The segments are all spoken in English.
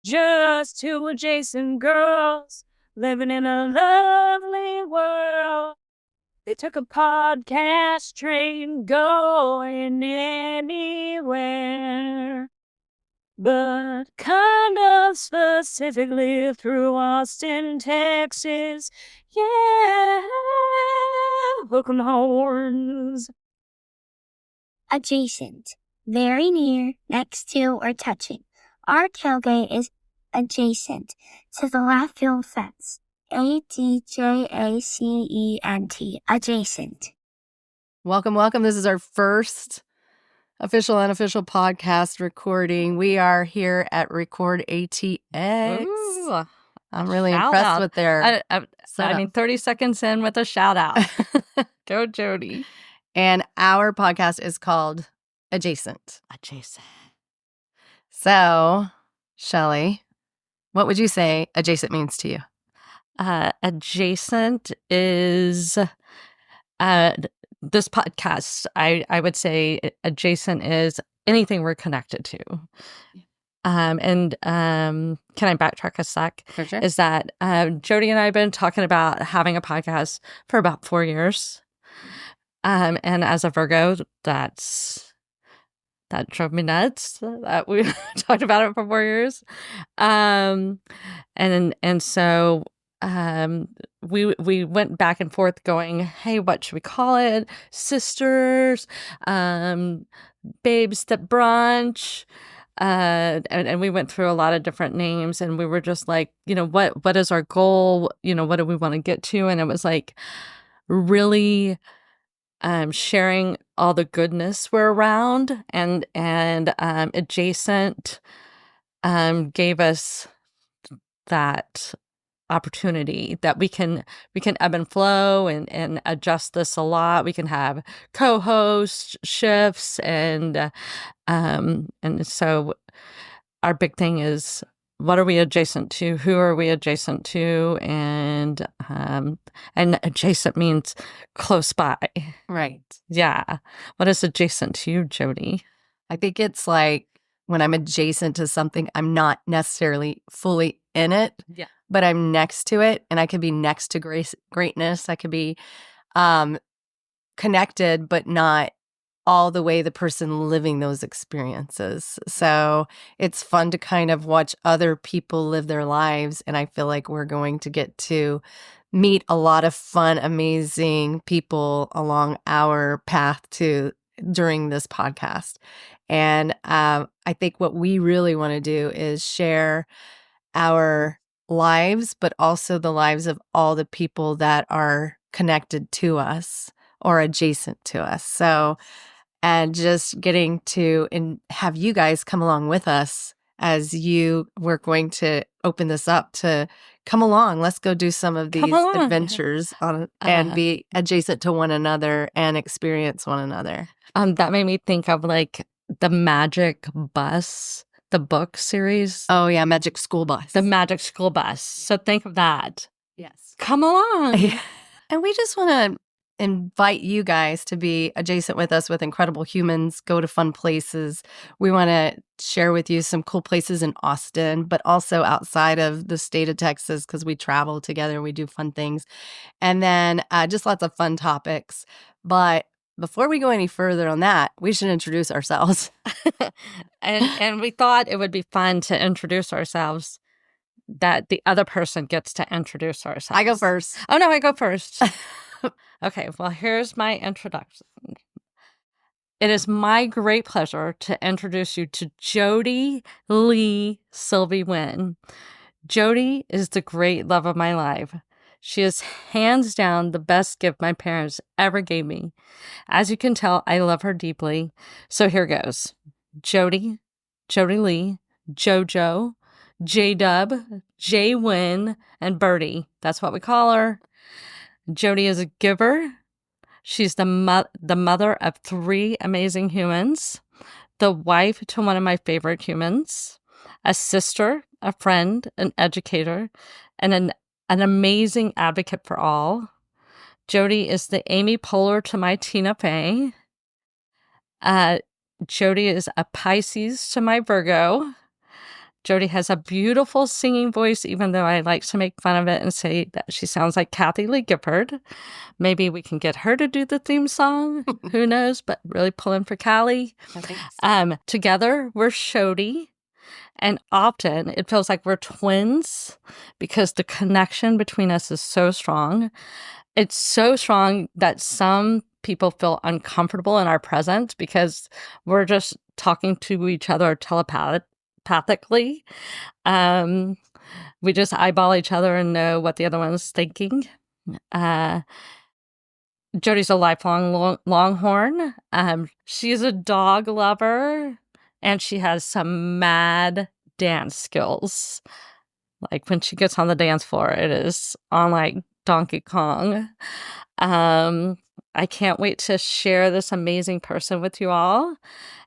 Just two adjacent girls living in a lovely world. They took a podcast train going anywhere, but kind of specifically through Austin, Texas. Yeah, hook 'em horns. Adjacent. Very near, next to, or touching. Our tailgate is adjacent to the left field fence. ADJACENT. Adjacent. Welcome. This is our first official, unofficial podcast recording. We are here at Record ATX. Ooh, I'm really shout impressed out. with their I mean, 30 seconds in with a shout out. Go, Jody. And our podcast is called Adjacent. Adjacent. So, Shelly, what would you say adjacent means to you? Adjacent is this podcast. I would say adjacent is anything we're connected to. Can I backtrack a sec? For sure. Is that Jody and I have been talking about having a podcast for about 4 years. And as a Virgo, that drove me nuts that we talked about it for 4 years. So we went back and forth going, hey, what should we call it? Sisters, babes that brunch. And we went through a lot of different names, and we were just like, what is our goal? What do we want to get to? And it was like really sharing all the goodness we're around, and adjacent gave us that opportunity that we can ebb and flow and adjust this a lot. We can have co-host shifts, and so our big thing is, what are we adjacent to? Who are we adjacent to? And adjacent means close by. Right. Yeah. What is adjacent to you, Jody? I think it's like when I'm adjacent to something, I'm not necessarily fully in it, but I'm next to it, and I could be next to greatness. I could be connected, but not all the way the person living those experiences. So it's fun to kind of watch other people live their lives, and I feel like we're going to get to meet a lot of fun, amazing people along our path during this podcast. And I think what we really want to do is share our lives, but also the lives of all the people that are connected to us or adjacent to us. So, and just getting to have you guys come along with us as we're going to open this up to come along. Let's go do some of these adventures and be adjacent to one another and experience one another. That made me think of like the Magic Bus, the book series. Oh yeah, Magic School Bus. The Magic School Bus. So think of that. Yes. Come along. And we just want to invite you guys to be adjacent with us, with incredible humans, go to fun places. We want to share with you some cool places in Austin, but also outside of the state of Texas, because we travel together, we do fun things. And then just lots of fun topics. But before we go any further on that, we should introduce ourselves. and we thought it would be fun to introduce ourselves, that the other person gets to introduce ourselves. I go first. Oh, no, I go first. Okay, well, here's my introduction. It is my great pleasure to introduce you to Jody Lee Silvey Wynn. Jody is the great love of my life. She is hands down the best gift my parents ever gave me. As you can tell, I love her deeply. So here goes. Jody, Jody Lee, JoJo, J-Dub, J-Wynn, and Birdie. That's what we call her. Jody is a giver. She's the mother of 3 amazing humans, the wife to one of my favorite humans, a sister, a friend, an educator, and an amazing advocate for all. Jody is the Amy Poehler to my Tina Fey. Jody is a Pisces to my Virgo. Jody has a beautiful singing voice, even though I like to make fun of it and say that she sounds like Kathy Lee Gifford. Maybe we can get her to do the theme song. Who knows? But really pulling for Callie. I think so. Together, we're Shody. And often it feels like we're twins because the connection between us is so strong. It's so strong that some people feel uncomfortable in our presence because we're just talking to each other telepathically. We just eyeball each other and know what the other one's thinking. Jody's a lifelong Longhorn. She's a dog lover, and she has some mad dance skills. Like when she gets on the dance floor, it is on like Donkey Kong. I can't wait to share this amazing person with you all.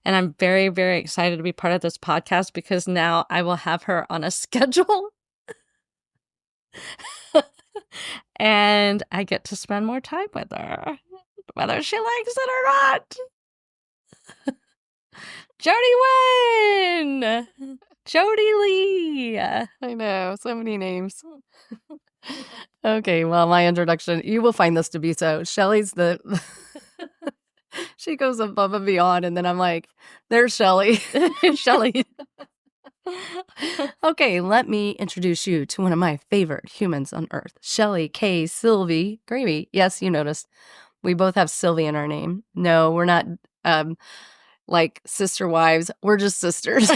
And I'm very, very excited to be part of this podcast because now I will have her on a schedule. And I get to spend more time with her, whether she likes it or not. Jody Wynn! Jody Lee! I know, so many names. Okay, well, my introduction, you will find this to be so. Shelly's she goes above and beyond, and then I'm like, there's Shelly. Shelly. Okay, let me introduce you to one of my favorite humans on earth, Shelly K. Silvey Grabe. Yes, you noticed. We both have Sylvie in our name. No, we're not like sister wives. We're just sisters.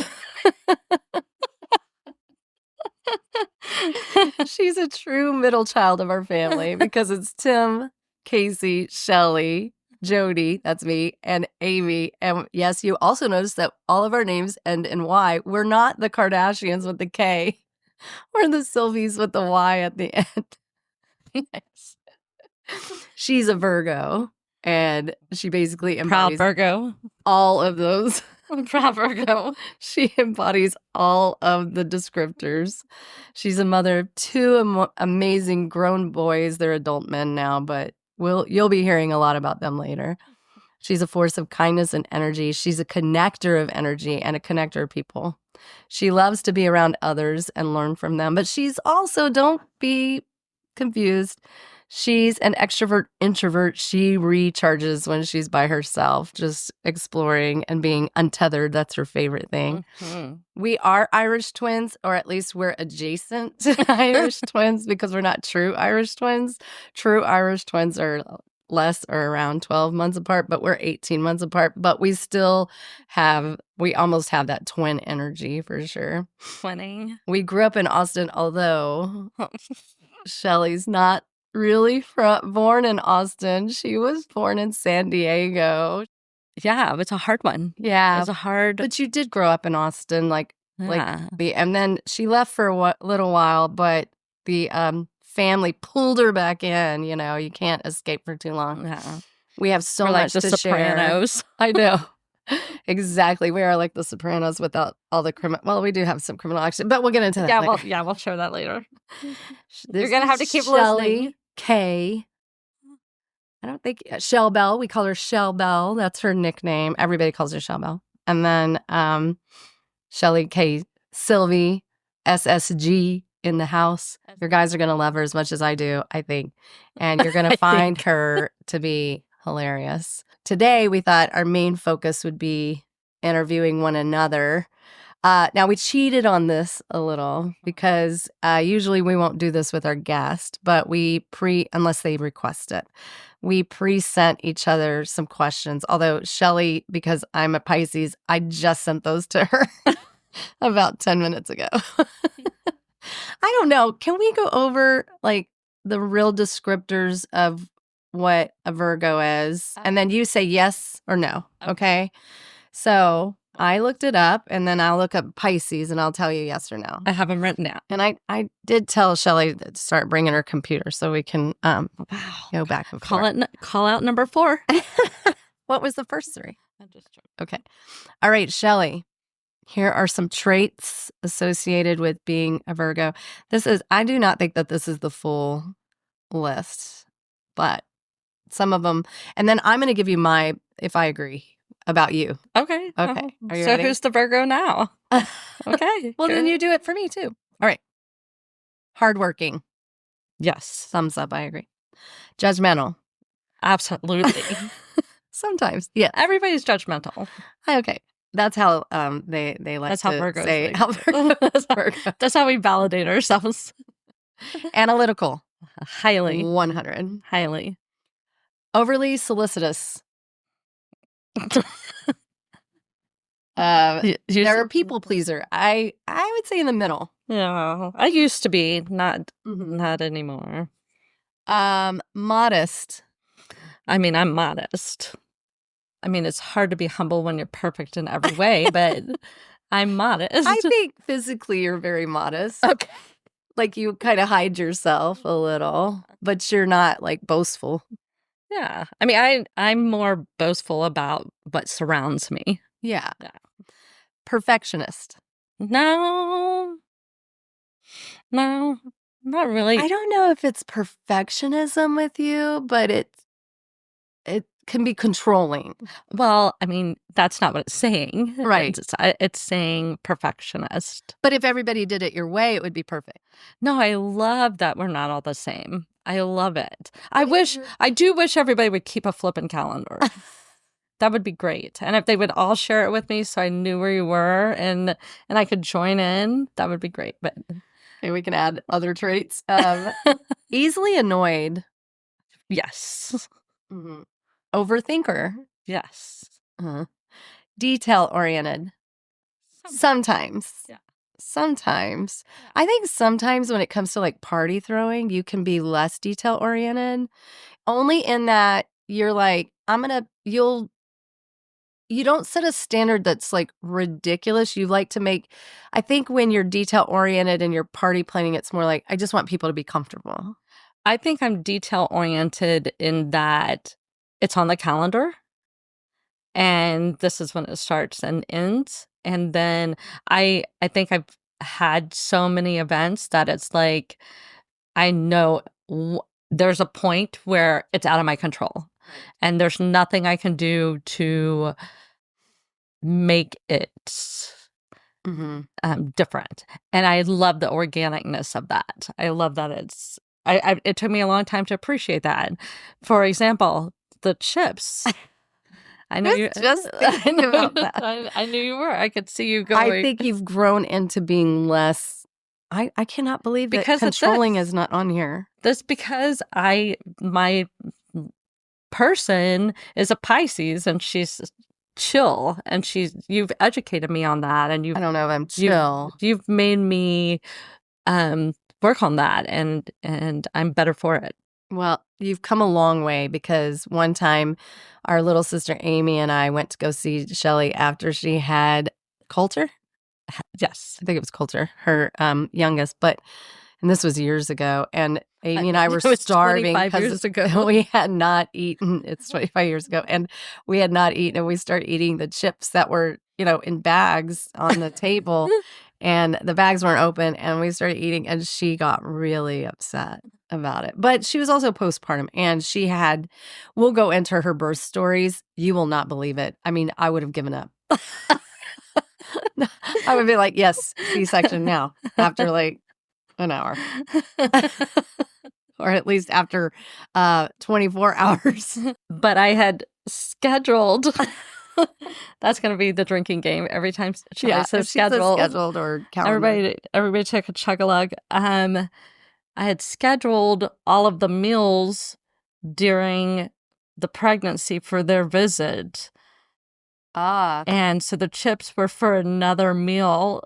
She's a true middle child of our family because it's Tim, Casey, Shelly, Jody, that's me, and Amy. And yes, you also noticed that all of our names end in Y. We're not the Kardashians with the K. We're the Sylvies with the Y at the end. Yes. She's a Virgo, and she basically Proud embodies Virgo. all of those. Proud Virgo. She embodies all of the descriptors. She's a mother of two amazing grown boys. They're adult men now, but you'll be hearing a lot about them later. She's a force of kindness and energy. She's a connector of energy and a connector of people. She loves to be around others and learn from them, but she's also, don't be confused, she's an extrovert introvert. She recharges when she's by herself, just exploring and being untethered. That's her favorite thing. Mm-hmm. We are Irish twins, or at least we're adjacent to Irish twins because we're not true Irish twins. True Irish twins are less or around 12 months apart, but we're 18 months apart. But we almost have that twin energy for sure. Twinning. We grew up in Austin, although Shelly's not really born in Austin. She was born in San Diego. Yeah, it's a hard one. Yeah. It's a hard. But you did grow up in Austin, Yeah. and then she left for a little while, but the family pulled her back in. You know, you can't escape for too long. Yeah. We have so We're much like the to share. Sopranos. I know. Exactly. We are like the Sopranos without all the criminal. Well, we do have some criminal action, but we'll get into that later. We'll show that later. This You're gonna have to is keep Shelly listening. K. I don't think Shell Bell. We call her Shell Bell. That's her nickname. Everybody calls her Shell Bell. And then Shelly K. Silvey, SSG in the house. Your guys are gonna love her as much as I do, I think. And you're gonna find her to be hilarious. Today, we thought our main focus would be interviewing one another. Now, we cheated on this a little because usually we won't do this with our guest, but unless they request it, we pre-sent each other some questions. Although Shelly, because I'm a Pisces, I just sent those to her about 10 minutes ago. I don't know. Can we go over like the real descriptors of what a Virgo is? And then you say yes or no. Okay. So I looked it up, and then I'll look up Pisces, and I'll tell you yes or no. I have them written down. And I did tell Shelly to start bringing her computer so we can go back and forth. Call out number 4. What was the first 3? Okay. All right, Shelly. Here are some traits associated with being a Virgo. I do not think that this is the full list, but some of them. And then I'm going to give you if I agree. about you. Okay. Okay. Are you so ready? who's the Virgo now? Okay. Well, then good. you do it for me too. All right. Hardworking. Yes. Thumbs up. I agree. Judgmental. Absolutely. Sometimes. Yeah. Everybody's judgmental. Okay. That's how they like That's to how Virgos say think. how Virgo. That's how we validate ourselves. Analytical. Highly. 100. Highly. Overly solicitous. You- They're a people pleaser. I would say in the middle. Yeah. I used to be, not anymore. Modest. I mean, I'm modest. I mean, it's hard to be humble when you're perfect in every way, but I'm modest. I think physically you're very modest. Okay. Like you kind of hide yourself a little, but you're not like boastful. Yeah. I mean, I'm more boastful about what surrounds me. Yeah. Yeah. Perfectionist. No, not really. I don't know if it's perfectionism with you, but it can be controlling. Well, I mean, that's not what it's saying. Right. It's saying perfectionist. But if everybody did it your way, it would be perfect. No, I love that we're not all the same. I love it. I do wish everybody would keep a flippin' calendar. That would be great. And if they would all share it with me so I knew where you were and I could join in, that would be great. But Maybe we can add other traits. Easily annoyed. yes. Mm-hmm. Overthinker. Yes. Detail oriented. Sometimes. Yeah. Sometimes. I think sometimes when it comes to like party throwing, you can be less detail oriented. Only in that you're like, you don't set a standard that's like ridiculous. You like to make, I think when you're detail oriented and you're party planning, it's more like, I just want people to be comfortable. I think I'm detail oriented in that it's on the calendar and this is when it starts and ends. And then I think I've had so many events that it's like, I know there's a point where it's out of my control and there's nothing I can do to make it different. And I love the organicness of that. I love that it took me a long time to appreciate that. For example, the chips. I know you just thinking about that. I knew you were. I could see you going. I think you've grown into being less. I cannot believe that Because of controlling this. is not on here. That's because my person is a Pisces and she's chill and you've educated me on that and I don't know if I'm chill. You've made me work on that and I'm better for it. Well, you've come a long way because one time our little sister Amy and I went to go see Shelly after she had Coulter. Yes. I think it was Coulter, her youngest, and this was years ago. And Amy and I were starving 25 years ago. We had not eaten. It's 25 years ago. And we had not eaten. And we started eating the chips that were, in bags on the table. And the bags weren't open. And we started eating. And she got really upset about it. But she was also postpartum. And we'll go into her birth stories. You will not believe it. I mean, I would have given up. I would be like, yes, C-section now, after like an hour. Or at least after 24 hours. But I had scheduled. That's going to be the drinking game every time Shelly says scheduled or calendar. Everybody take a chug-a-lug. I had scheduled all of the meals during the pregnancy for their visit. And so the chips were for another meal.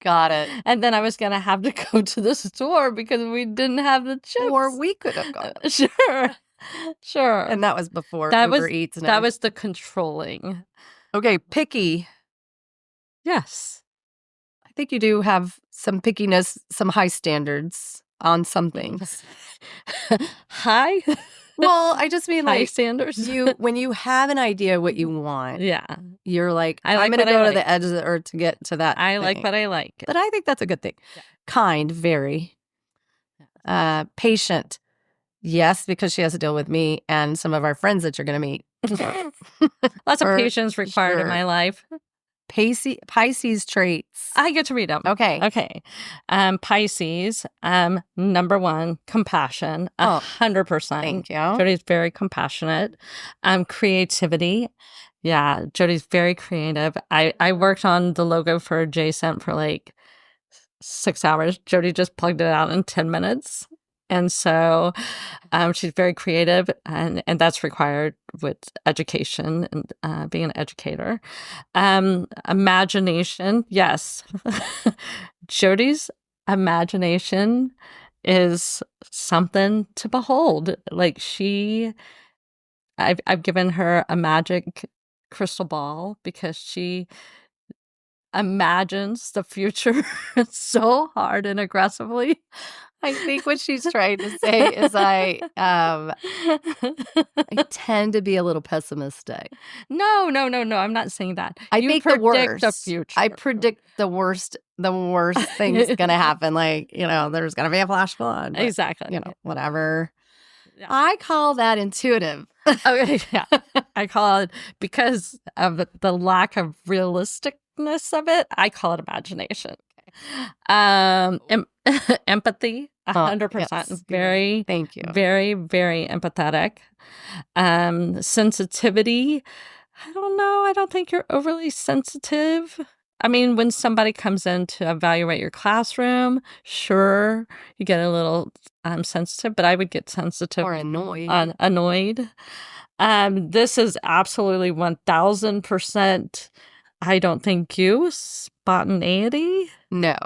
Got it. And then I was going to have to go to the store because we didn't have the chips. Or we could have gone. Sure. And that was before Uber Eats. That was the controlling. Okay, picky. Yes. I think you do have some pickiness, some high standards on some things. High? Well, I just mean high like standards. when you have an idea what you want, yeah, you're like, I'm going to go to the edge of the earth to get to that. I like what I like. But I think that's a good thing. Yeah. Kind, very. Patient. Yes, because she has to deal with me and some of our friends that you're going to meet. Lots of For patience required in sure. my life. Pisces traits. I get to read them. Okay. Okay. Pisces, number 1, compassion, 100%. Thank you. Jody's very compassionate. Creativity. Yeah, Jody's very creative. I worked on the logo for Adjacent for like 6 hours. Jody just plugged it out in 10 minutes. And so she's very creative, and that's required with education and being an educator. Imagination, yes. Jody's imagination is something to behold. Like I've given her a magic crystal ball because she imagines the future so hard and aggressively. I think what she's trying to say is I tend to be a little pessimistic. No. I'm not saying that. I think the worst. The future. I predict the worst thing's gonna happen. Like, there's gonna be a flash flood. Exactly. Whatever. Yeah. I call that intuitive. Okay, yeah. I call it, because of the lack of realisticness of it, I call it imagination. Empathy, 100%. Yes. Very, Thank you. Very, very empathetic. Sensitivity. I don't know. I don't think you're overly sensitive. I mean, when somebody comes in to evaluate your classroom, sure, you get a little sensitive, but I would get sensitive Or annoyed. Annoyed. This is absolutely 1000%. I don't think you. Spontaneity. No.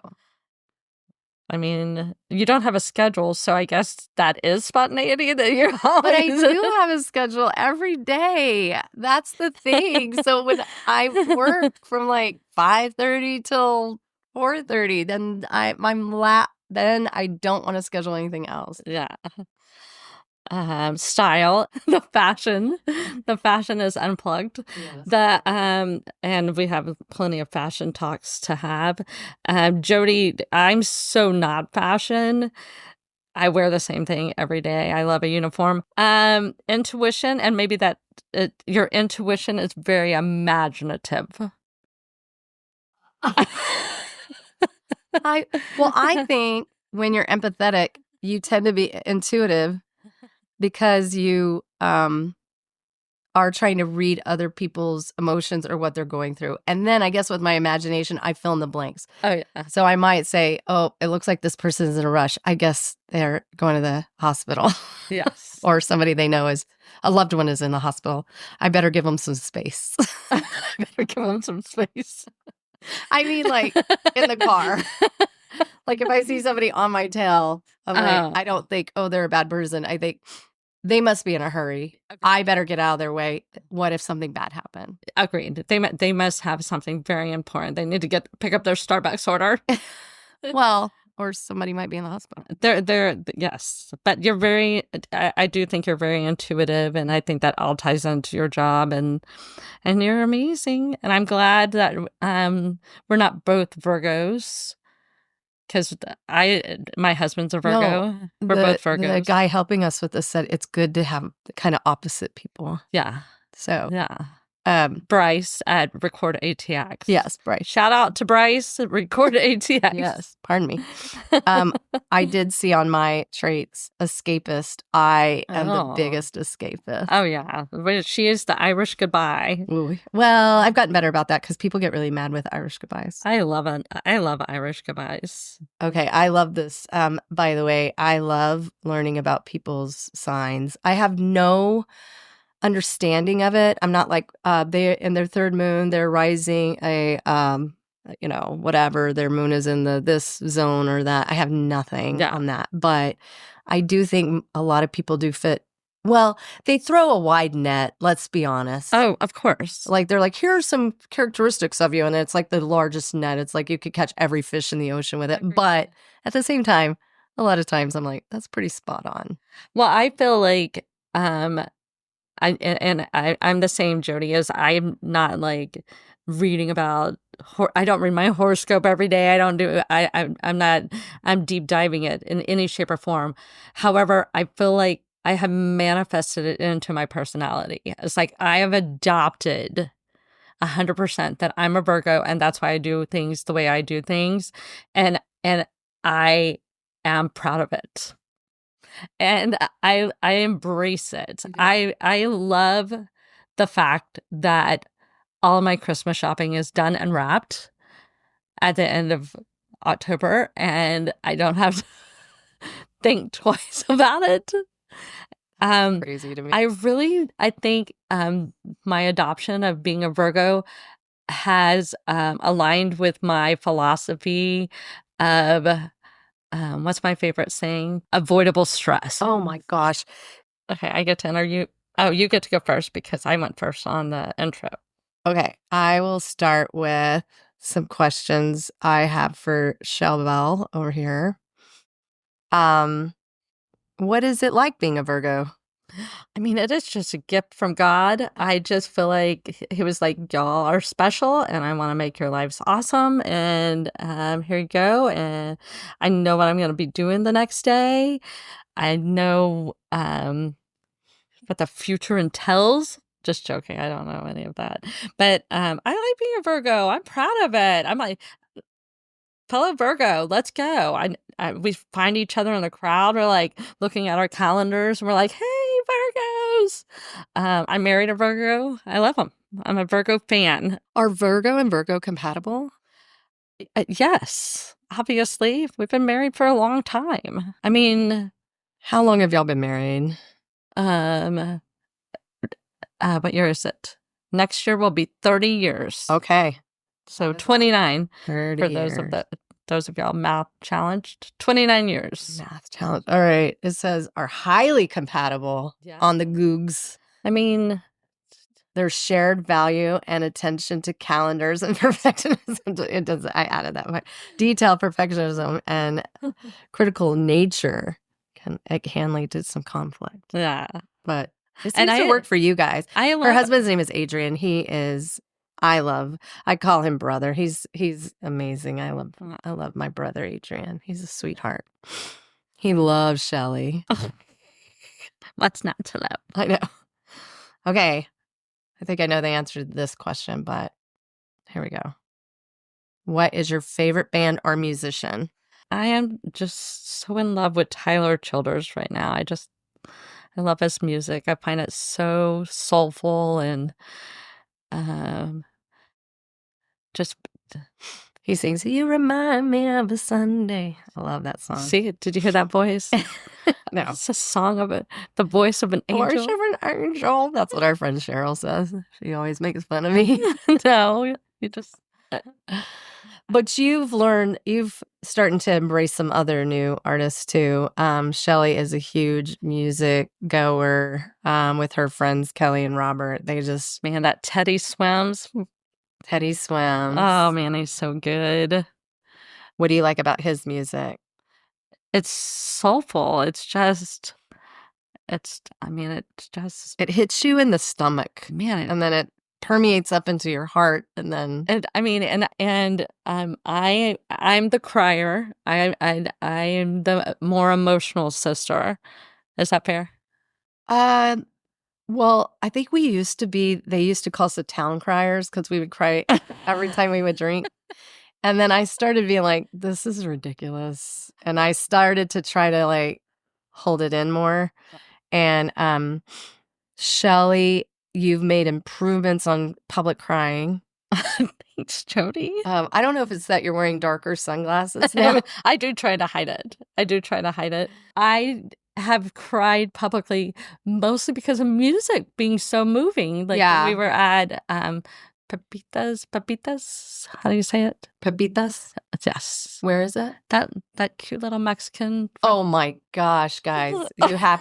I mean, you don't have a schedule, so I guess that is spontaneity that you're always... But I do have a schedule every day. That's the thing. So when I work from like 5:30 till 4:30, then then I don't want to schedule anything else. Yeah. Style, the fashion is unplugged. Yes. And we have plenty of fashion talks to have. Jody, I'm so not fashion. I wear the same thing every day. I love a uniform. Intuition, and maybe your intuition is very imaginative. I think when you're empathetic, you tend to be intuitive because you are trying to read other people's emotions or what they're going through. And then I guess with my imagination, I fill in the blanks. Oh, yeah. So I might say, oh, it looks like this person's in a rush. I guess they're going to the hospital. Yes. Or somebody they know a loved one is in the hospital. I better give them some space. I better give them some space. I mean, like in the car. Like if I see somebody on my tail, I'm like, I don't think, oh, they're a bad person. I think they must be in a hurry. Okay. I better get out of their way. What if something bad happened? Agreed. They must have something very important. They need to pick up their Starbucks order. Well, or somebody might be in the hospital. Yes. But you're I do think you're very intuitive, and I think that all ties into your job, and you're amazing. And I'm glad that we're not both Virgos. Because my husband's a Virgo. No, we're both Virgos. The guy helping us with this said it's good to have kind of opposite people. Yeah. So yeah. Bryce at Record ATX. Yes, Bryce. Shout out to Bryce at Record ATX. Yes, pardon me. I did see on my traits, escapist. I am the biggest escapist. Oh, yeah. She is the Irish goodbye. Ooh. Well, I've gotten better about that because people get really mad with Irish goodbyes. I love it. I love Irish goodbyes. Okay, I love this. By the way, I love learning about people's signs. I have no understanding of it. I'm not like they in their third moon, they're rising whatever their moon is in this zone or that. I have nothing on that, but I do think a lot of people do fit. Well, they throw a wide net, let's be honest. Oh, of course. Like they're like, here are some characteristics of you, and it's like the largest net. It's like you could catch every fish in the ocean with it. But at the same time, a lot of times I'm like, that's pretty spot on. Well, I feel like I'm the same, Jody, as I'm not like reading about. I don't read my horoscope every day. I don't do. I'm deep diving it in any shape or form. However, I feel like I have manifested it into my personality. It's like I have adopted 100% that I'm a Virgo, and that's why I do things the way I do things, and I am proud of it, and I embrace it. I love the fact that all my Christmas shopping is done and wrapped at the end of October, and I don't have to think twice about it. Crazy to me. I think my adoption of being a Virgo has aligned with my philosophy of what's my favorite saying? Avoidable stress. Oh my gosh. Okay, I get to enter you. Oh, you get to go first because I went first on the intro. Okay, I will start with some questions I have for Shelby over here. What is it like being a Virgo? I mean, it is just a gift from God. I just feel like he was like, y'all are special and I want to make your lives awesome. And here you go. And I know what I'm going to be doing the next day. I know what the future entails. Just joking. I don't know any of that. But I like being a Virgo. I'm proud of it. I'm like, fellow Virgo, let's go. We find each other in the crowd. We're like looking at our calendars and we're like, hey, Virgos. I married a Virgo. I love them. I'm a Virgo fan. Are Virgo and Virgo compatible? Yes, obviously. We've been married for a long time. I mean, how long have y'all been married? What year is it? Next year will be 30 years. Okay. So 29 30 for years. those of y'all math challenged. 29 years. Math challenge. All right. It says are highly compatible on the Googs. I mean, there's shared value and attention to calendars and perfectionism. It does. I added that one. Detail, perfectionism, and critical nature can lead to some conflict. Yeah, but it seems to work for you guys. Her husband's name is Adrian. I call him brother. He's amazing. I love my brother Adrian. He's a sweetheart. He loves Shelly. What's not to love? I know. Okay. I think I know the answer to this question, but here we go. What is your favorite band or musician? I am just so in love with Tyler Childers right now. I love his music. I find it so soulful and just he sings "You Remind Me of a Sunday." I love that song. See, did you hear that voice? No, it's a song of the voice of an angel. Voice of an angel. That's what our friend Cheryl says. She always makes fun of me. No, you just. But you've starting to embrace some other new artists too. Shelly is a huge music goer with her friends Kelly and Robert. They just that Teddy Swims. Teddy Swims. Oh man, he's so good. What do you like about his music? It's soulful. It hits you in the stomach, man, and then it permeates up into your heart, and then I'm the crier. I am the more emotional sister. Is that fair? Well, I think they used to call us the town criers because we would cry every time we would drink. And then I started being like, this is ridiculous. And I started to try to like hold it in more. And Shelly, you've made improvements on public crying. Thanks, Jody. I don't know if it's that you're wearing darker sunglasses now. I do try to hide it. I have cried publicly mostly because of music being so moving. Like when we were at Pepitas. How do you say it? Pepitas? Yes. Where is it? That cute little Mexican. Oh my gosh, guys!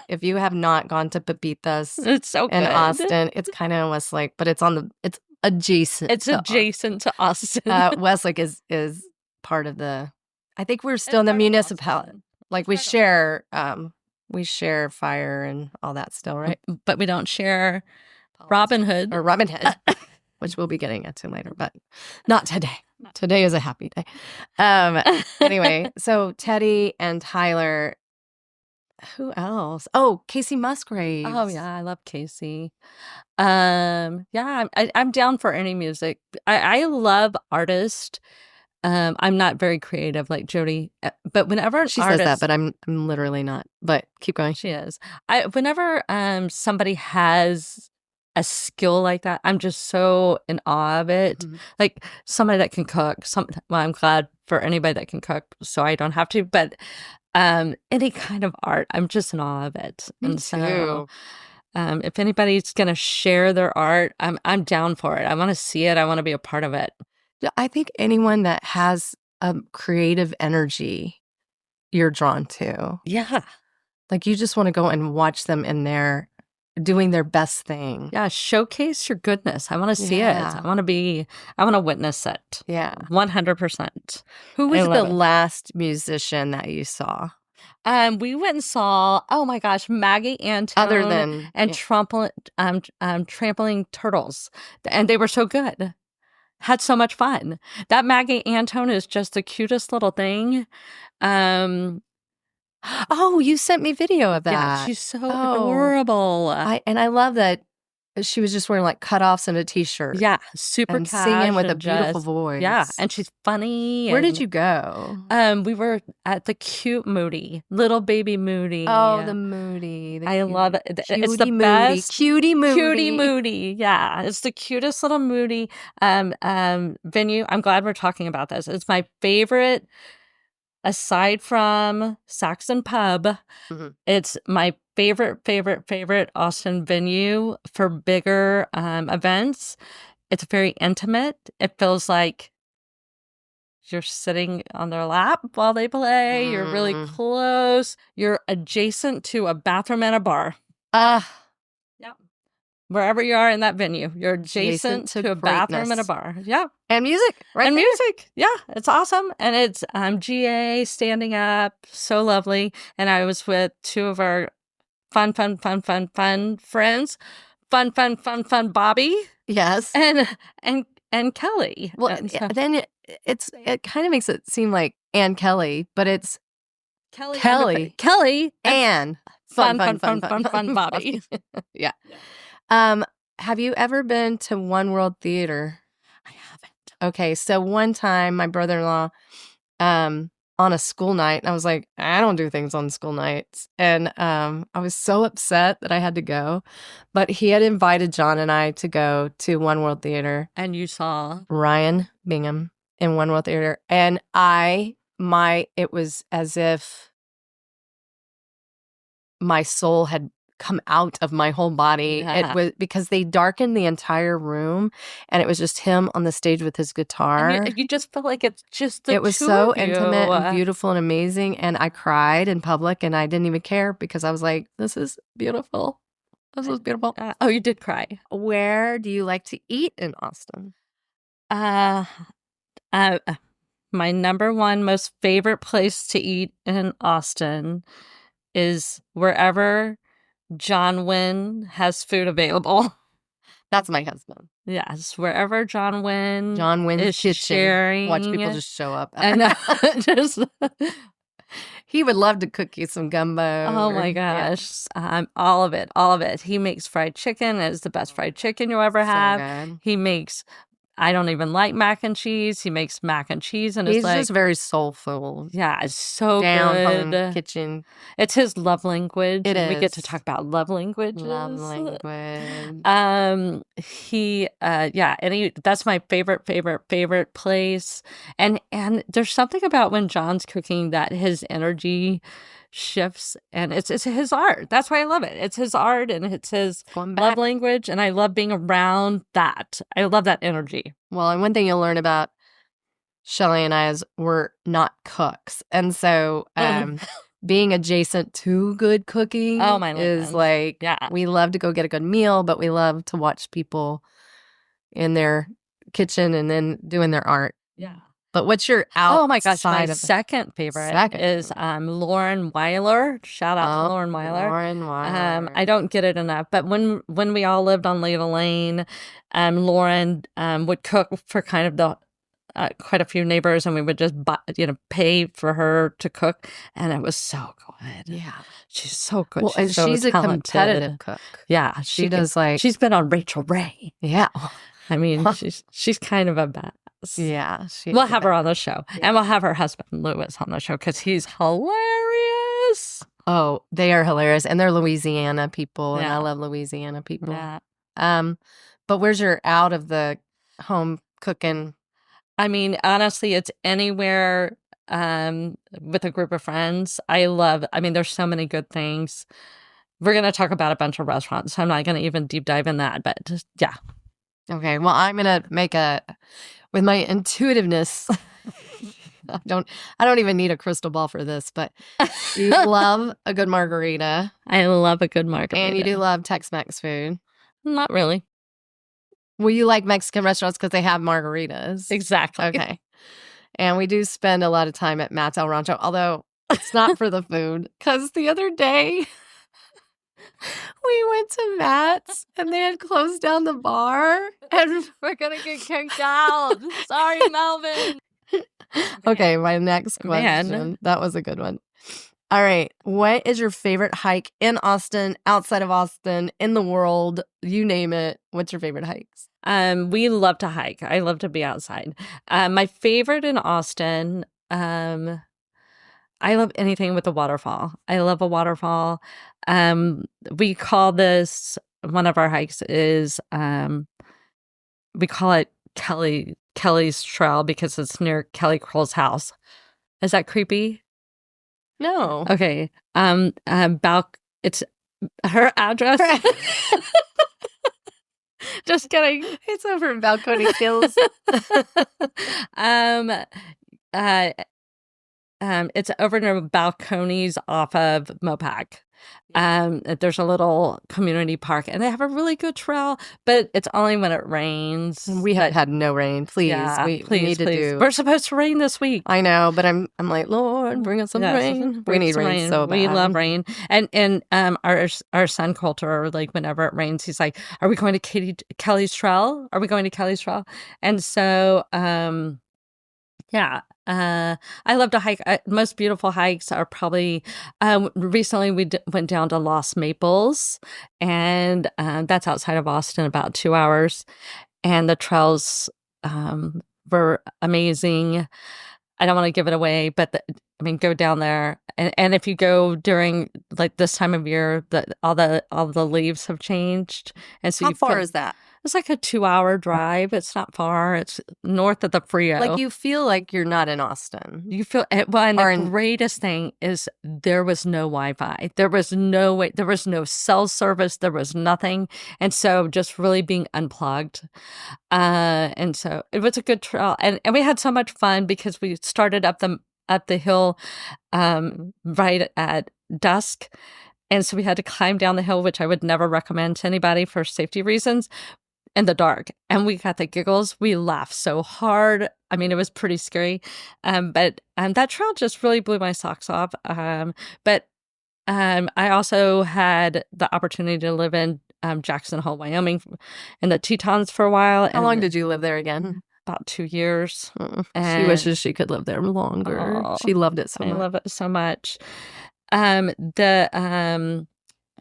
If you have not gone to Pepitas, it's so good. In Austin. It's kind of in Westlake, but it's adjacent. It's adjacent to Austin. Westlake is part of the. I think we're still in the municipality. Like we share fire and all that still, right? But we don't share Robin Hood. Which we'll be getting into later, but not today. Today is a happy day. Anyway, so Teddy and Tyler, Who else? Oh, Casey Musgraves. Oh yeah, I love Casey. Yeah, I'm down for any music. I love artists. I'm not very creative like Jody, but whenever an She artist, says that, but I'm literally not. But keep going. she is. Whenever somebody has a skill like that, I'm just so in awe of it. Mhm. Like somebody that can cook. Well, I'm glad for anybody that can cook, so I don't have to. But any kind of art, I'm just in awe of it. Me and too. so, if anybody's gonna share their art, I'm down for it. I want to see it. I want to be a part of it. Yeah, I think anyone that has a creative energy, you're drawn to. Yeah, Like you just want to go and watch them in there doing their best thing. yeah. Showcase your goodness. I want to see Yeah. it. I want to witness it. Yeah. 100%. Who was I the love it. last musician that you saw? We went and saw, oh my gosh, Maggie Antone Other than and trampling turtles, and they were so good. Had so much fun. That Maggie Antone is just the cutest little thing. Oh, you sent me video of that. Yeah, she's so Oh. adorable. I love that she was just wearing like cutoffs and a t-shirt. Yeah, super and cash singing with a and beautiful just- voice. Yeah, and she's funny. Where did and, you go? We were at the cute Moody, little baby Moody. Oh, the Moody. I love it. It's the Cutie Moody. best. Cutie Moody. Cutie Moody. Yeah. It's the cutest little Moody venue. I'm glad we're talking about this. It's my favorite aside from Saxon Pub. Mhm. It's my favorite Austin venue for bigger events. It's very intimate. It feels like you're sitting on their lap while they play. You're really Mm. close. You're adjacent to a bathroom and a bar. Wherever you are in that venue, you're adjacent to a bathroom and a greatness. bar. Yeah. And music, right? And there. music. Yeah. It's awesome. And it's GA standing up. So lovely. And I was with two of our fun friends. Fun Bobby Yes. and Kelly. Well, And so- then it kind of makes it seem like Ann Kelly, but it's Kelly Kelly and and fun Bobby. Yeah. Have you ever been to One World Theater? I haven't. Okay, so one time my brother-in-law, on a school night, and I was like, I don't do things on school nights. And I was so upset that I had to go. But he had invited John and I to go to One World Theater. And you saw Ryan Bingham in One World Theater. And it was as if my soul had come out of my whole body. Yeah. It was because they darkened the entire room, and it was just him on the stage with his guitar. and you just feel like it's just the It was two so of you. intimate and beautiful and amazing, and I cried in public, and I didn't even care because I was like, this is beautiful. This is beautiful. Oh, you did cry. Where do you like to eat in Austin? My number one most favorite place to eat in Austin is wherever John Wynn has food available. That's my husband. Yes, wherever John Wynn John Wynn's is kitchen. sharing. Watch people just show up. And just He would love to cook you some gumbo. oh my Yeah. gosh, all of it. He makes fried chicken. It's the best fried chicken you'll ever So have. good. He makes. I don't even like mac and cheese. He makes mac and cheese, and He's it's like, just very soulful. yeah, it's so Down home good. kitchen. It's his love language. It and we get to is. talk about love languages. Love language. That's my favorite place. And there's something about when John's cooking that his energy shifts, and it's his art. That's why I love it. It's his art and it's his Going love back. language, and I love being around that. I love that energy. Well, and one thing you'll learn about Shelly and I is we're not cooks. And so being adjacent to good cooking Oh, my is goodness. like, Yeah. we love to go get a good meal, but we love to watch people in their kitchen and then doing their art. Yeah. But what's your outside Oh my gosh, my of second favorite Second is Lauren Weiler. Shout out to Lauren Weiler. Lauren Weiler. I don't get it enough, but when we all lived on Leda Lane, Lauren would cook for kind of the quite a few neighbors, and we would just pay for her to cook, and it was so good. Yeah. She's so good. Well, and so she's a talented. competitive cook. Yeah, She does like she's been on Rachel Ray. Yeah. I mean, she's kind of a badass. Yeah. We'll have her on the show, and we'll have her husband Lewis on the show because he's hilarious. Oh, they are hilarious, and they're Louisiana people, and Yeah. I love Louisiana people. Yeah. But where's your out of the home cooking? I mean, honestly, it's anywhere with a group of friends. There's so many good things. We're going to talk about a bunch of restaurants. So I'm not going to even deep dive in that, but just, yeah. Okay, well, I'm gonna make with my intuitiveness. I don't even need a crystal ball for this, but you love a good margarita. I love a good margarita. And you do love Tex-Mex food. Not really. Well, you like Mexican restaurants because they have margaritas. Exactly. Okay. And we do spend a lot of time at Matt's El Rancho, although it's not for the food. Because the other day, we went to Matt's and they had closed down the bar. And we're going to get kicked out. Sorry, Melvin. Okay, my next question. Man. That was a good one. All right. What is your favorite hike in Austin, outside of Austin, in the world? You name it. What's your favorite hikes? We love to hike. I love to be outside. My favorite in Austin, I love anything with a waterfall. I love a waterfall. We call this, one of our hikes is, we call it Kelly's Trail because it's near Kelly Kroll's house. Is that creepy? No. Okay. It's her address. Just kidding. It's over in Balcony Hills. It's over near Balconies off of Mopac. There's a little community park, and they have a really good trail, but it's only when it rains. We have had no rain. Please, Yeah, we please, need to do. We're supposed to rain this week. I know, but I'm like, Lord, bring us some Yes, rain. We bring need some rain so bad. We love rain, and our son Coulter, like whenever it rains, he's like, "Are we going to Kelly's Trail? Are we going to Kelly's Trail?" And so, yeah. I love to hike. Most beautiful hikes are probably, recently we went down to Lost Maples, and that's outside of Austin, about 2 hours. And the trails were amazing. I don't want to give it away, but go down there. And if you go during like this time of year, all the leaves have changed. And so How far is that? It's like a 2-hour drive. It's not far. It's north of the Frio. Like you feel like you're not in Austin. You feel well, and the greatest thing is there was no Wi-Fi. There was no way. There was no cell service. There was nothing, and so just really being unplugged. And so it was a good trail, and we had so much fun because we started up the hill, right at dusk, and so we had to climb down the hill, which I would never recommend to anybody for safety reasons. In the dark, and we got the giggles. We laughed so hard. It was pretty scary, but that trail just really blew my socks off. But I also had the opportunity to live in Jackson Hole, Wyoming, in the Tetons for a while. How long did you live there again? About 2 years. She wishes she could live there longer. She loved it so much. I love it so much.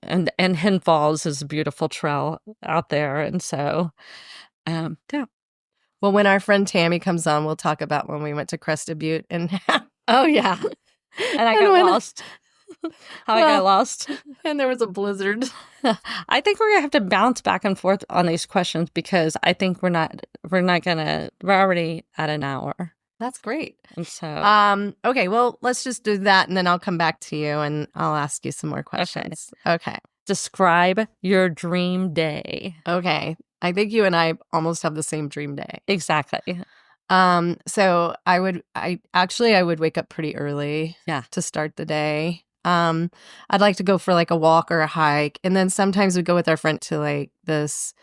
And Hen Falls is a beautiful trail out there. And so, yeah. Well, when our friend Tammy comes on, we'll talk about when we went to Crested Butte and oh, yeah. And I got lost. I got lost. And there was a blizzard. I think we're going to have to bounce back and forth on these questions because I think we're already at an hour. That's great. And so, okay, well, let's just do that, and then I'll come back to you, and I'll ask you some more questions. Okay. Describe your dream day. Okay. I think you and I almost have the same dream day. Exactly. So I would wake up pretty early to start the day. I'd like to go for like a walk or a hike, and then sometimes we go with our friend to like this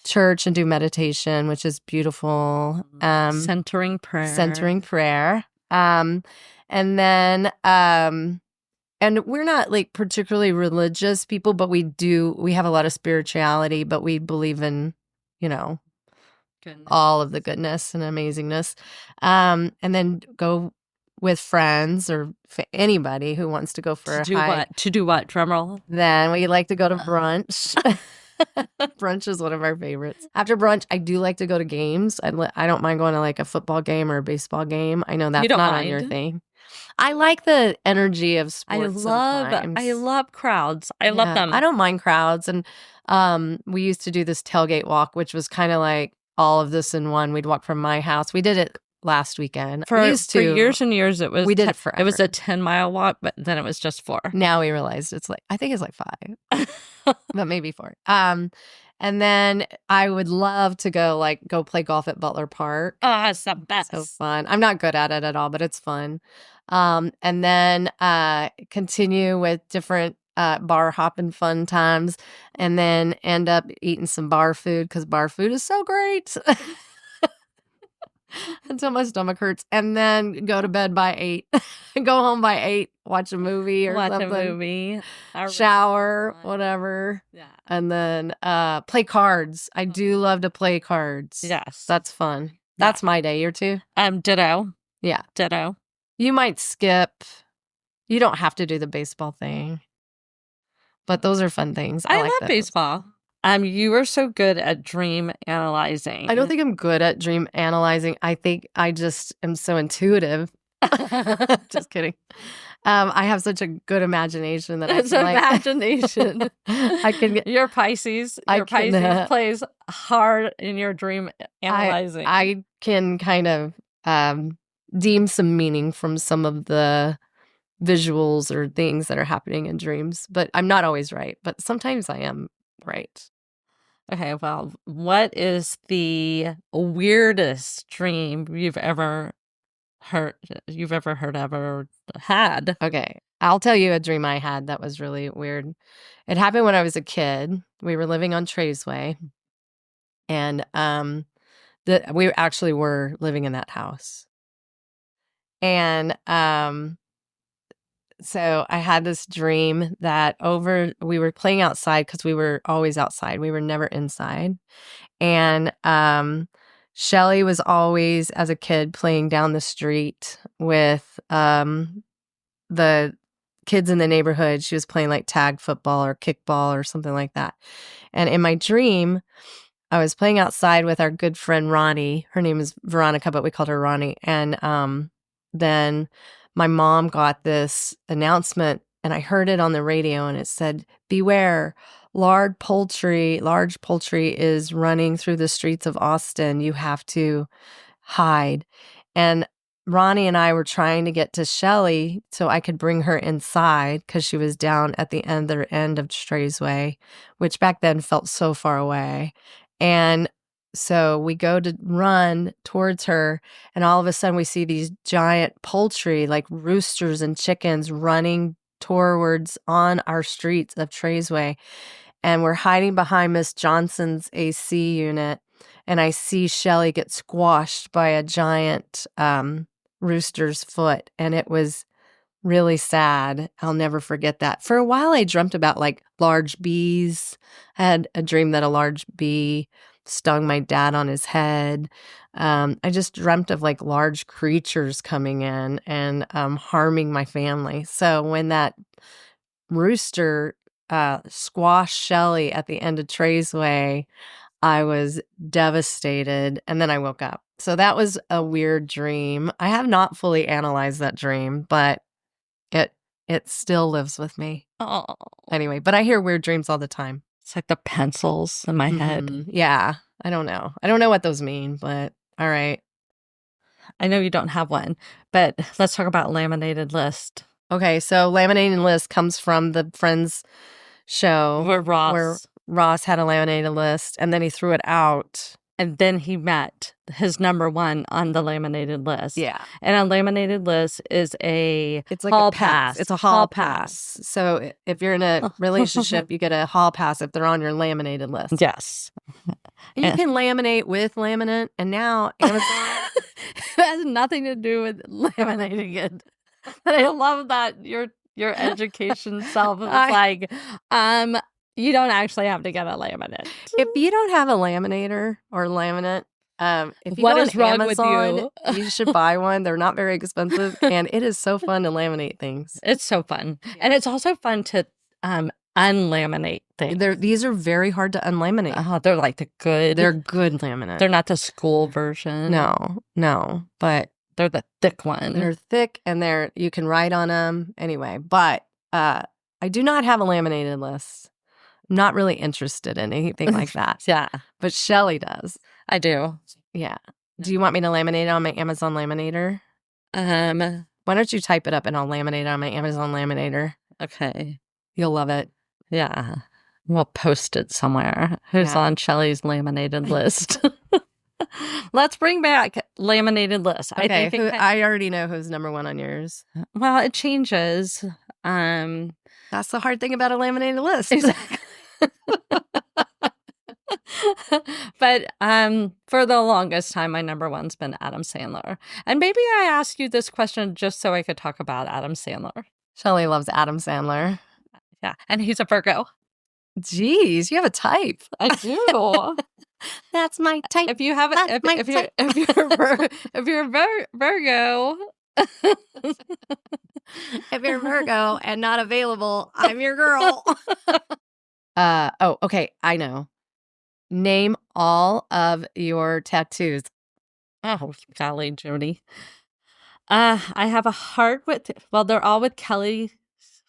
church and do meditation, which is beautiful. Centering prayer. And then and we're not like particularly religious people, but we have a lot of spirituality, but we believe in, Goodness. all of the goodness and amazingness. And then go with friends or anybody who wants to go for a hike. To do what? Drum roll. Then we like to go to brunch. Brunch is one of our favorites. After brunch, I do like to go to games. I don't mind going to like a football game or a baseball game. I know that's don't not on your mind? thing. I like the energy of sports. Sometimes. I love crowds. I love them. I don't mind crowds. And we used to do this tailgate walk, which was kind of like all of this in one. We'd walk from my house. We did it last weekend. For years and years, it was. We did it forever. It was a 10-mile walk, but then it was just 4. Now we realized I think it's like 5, but maybe 4. And then I would love to go play golf at Butler Park. Oh, it's the best. So fun. I'm not good at it at all, but it's fun. And then continue with different bar hopping fun times, and then end up eating some bar food because bar food is so great. Until my stomach hurts, and then go to bed by 8. Go home by 8, watch a movie or something. Watch a movie. Shower, whatever. Yeah. And then play cards. I do love to play cards. Yes. That's fun. That's my day. Your too? Ditto. Yeah. Ditto. You might skip. You don't have to do the baseball thing. But those are fun things. I like love those. baseball. You are so good at dream analyzing. I don't think I'm good at dream analyzing. I think I just am so intuitive. Just kidding. I have such a good imagination that it's imagination. I can get your Pisces. Pisces plays hard in your dream analyzing. I can kind of deem some meaning from some of the visuals or things that are happening in dreams, but I'm not always right. But sometimes I am right. Okay, well, what is the weirdest dream you've ever heard, ever had? Okay, I'll tell you a dream I had that was really weird. It happened when I was a kid. We were living on Traysway, and we actually were living in that house. And so I had this dream that we were playing outside because we were always outside. We were never inside. And Shelly was always, as a kid, playing down the street with the kids in the neighborhood. She was playing like tag football or kickball or something like that. And in my dream, I was playing outside with our good friend Ronnie. Her name is Veronica, but we called her Ronnie. And then my mom got this announcement, and I heard it on the radio, and it said, "Beware, large poultry is running through the streets of Austin. You have to hide." And Ronnie and I were trying to get to Shelly so I could bring her inside because she was down at the other end of Traysway, which back then felt so far away. And so we go to run towards her, and all of a sudden we see these giant poultry, like roosters and chickens, running towards on our streets of Traysway. And we're hiding behind Miss Johnson's AC unit, and I see Shelly get squashed by a giant rooster's foot, and it was really sad. I'll never forget that. For a while, I dreamt about like large bees. I had a dream that a large bee stung my dad on his head. I just dreamt of like large creatures coming in and harming my family. So when that rooster squashed Shelly at the end of Traysway, I was devastated, and then I woke up. So that was a weird dream. I have not fully analyzed that dream, but it still lives with me. Oh. Anyway, but I hear weird dreams all the time. It's like the pencils in my head. Yeah, I don't know. I don't know what those mean, but all right. I know you don't have one, but let's talk about laminated list. Okay, so laminated list comes from the Friends show where Ross had a laminated list, and then he threw it out. And then he met his number one on the laminated list. Yeah. And a laminated list is it's like hall a pass. It's a hall pass. So if you're in a relationship, you get a hall pass if they're on your laminated list. Yes. And you can laminate with laminate, and now Amazon it has nothing to do with laminating it. But I love that your education self is like, you don't actually have to get a laminate. If you don't have a laminator or laminate, If you What go is on wrong with Amazon, you? you should buy one. They're not very expensive, and it is so fun to laminate things. It's so fun. And it's also fun to unlaminate things. These are very hard to unlaminate. Oh, they're like the good. They're good laminate. They're not the school version. No, but they're the thick one. They're thick and you can write on them anyway. But I do not have a laminated list. I'm not really interested in anything like that. Yeah. But Shelly does. I do. Yeah. Do you want me to laminate it on my Amazon laminator? Why don't you type it up and I'll laminate it on my Amazon laminator? Okay. You'll love it. Yeah. We'll post it somewhere. Who's on Shelly's laminated list? Let's bring back laminated list. Okay. I already know who's number one on yours. Well, it changes. That's the hard thing about a laminated list. Exactly. But for the longest time, my number one's been Adam Sandler. And maybe I asked you this question just so I could talk about Adam Sandler. Shelly loves Adam Sandler. Yeah, and he's a Virgo. Jeez, you have a type. I do. That's my type. If you have if you're Virgo. If you're Virgo and not available, I'm your girl. Okay, I know. Name all of your tattoos. Oh, golly, Jody. I have a heart with, they're all with Kelly.